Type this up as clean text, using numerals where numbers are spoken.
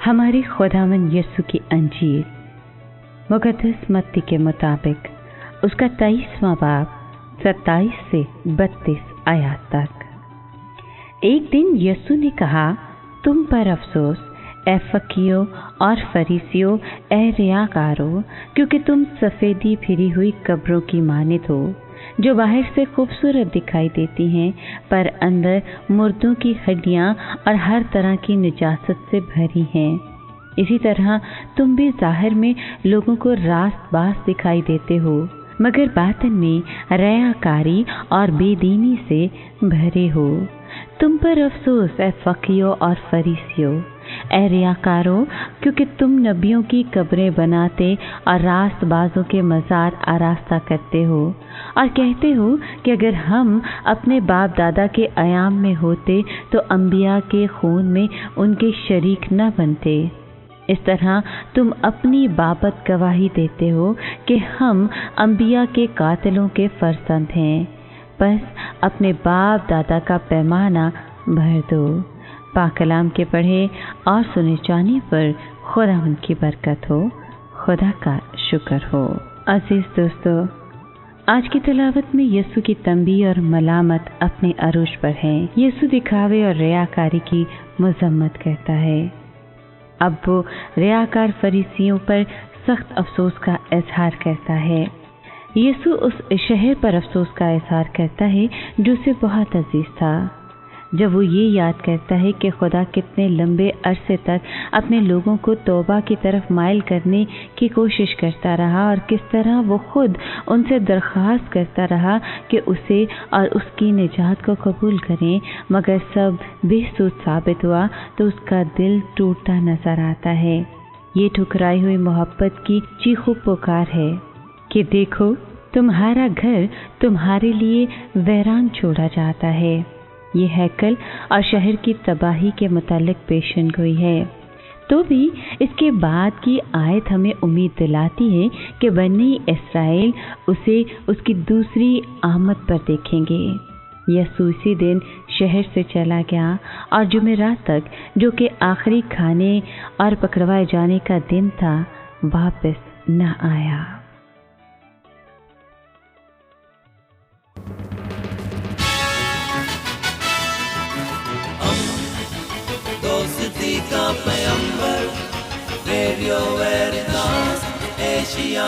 हमारे खुदावंद यीशु की अंजील मुक़द्दस मत्ती के मुताबिक उसका 23वां बाब 27 से 32 आयत तक। एक दिन यीशु ने कहा, तुम पर अफसोस ए फकीरों और फरीसियों, ए रियाकारों, क्योंकि तुम सफ़ेदी फिरी हुई कब्रों की मानित हो, जो बाहर से खूबसूरत दिखाई देती हैं पर अंदर मुर्दों की हड्डियां और हर तरह की निजासत से भरी हैं। इसी तरह तुम भी ज़ाहिर में लोगों को रास्त बास दिखाई देते हो, मगर बातिन में रियाकारी और बेदीनी से भरे हो। तुम पर अफसोस ए फकीरों और फरीसियों, ए रियाकारों, क्योंकि तुम नबियों की कब्रें बनाते और रास्तबाजों के मज़ार आरास्ता करते हो और कहते हो कि अगर हम अपने बाप दादा के अयाम में होते तो अंबिया के खून में उनके शरीक न बनते। इस तरह तुम अपनी बाबत गवाही देते हो कि हम अंबिया के कातिलों के फर्जंद हैं। बस अपने बाप दादा का पैमाना भर दो। पाक कलाम के पढ़े और सुने जाने पर खुदावंद की बरकत हो, खुदा का शुक्र हो। अजीज दोस्तों, आज की तिलावत में यीशु की तंबीह और मलामत अपने अरूज पर है। यीशु दिखावे और रियाकारी की मजम्मत करता है। अब वो रियाकार फरीसियों पर सख्त अफसोस का इजहार करता है। यीशु उस शहर पर अफसोस का इजहार करता है जो उसे बहुत अजीज था। जब वो ये याद करता है कि खुदा कितने लंबे अरसे तक अपने लोगों को तौबा की तरफ माइल करने की कोशिश करता रहा और किस तरह वो खुद उनसे दरख्वास्त करता रहा कि उसे और उसकी निजात को कबूल करें, मगर सब बेसुध साबित हुआ, तो उसका दिल टूटता नजर आता है। ये ठुकराई हुई मोहब्बत की चीखो पुकार है कि देखो, तुम्हारा घर तुम्हारे लिए वीरान छोड़ा जाता है। ये हैकल और शहर की तबाही के मुतालिक पेशन गोई है। तो भी इसके बाद की आयत हमें उम्मीद दिलाती है कि बनी इस्राएल उसे उसकी दूसरी आमद पर देखेंगे। यीशु इसी दिन शहर से चला गया और जुमेरात तक, जो कि आखिरी खाने और पकड़वाए जाने का दिन था, वापस न आया। दोस्ती का पैगंबर, रेडियो वेरितास एशिया।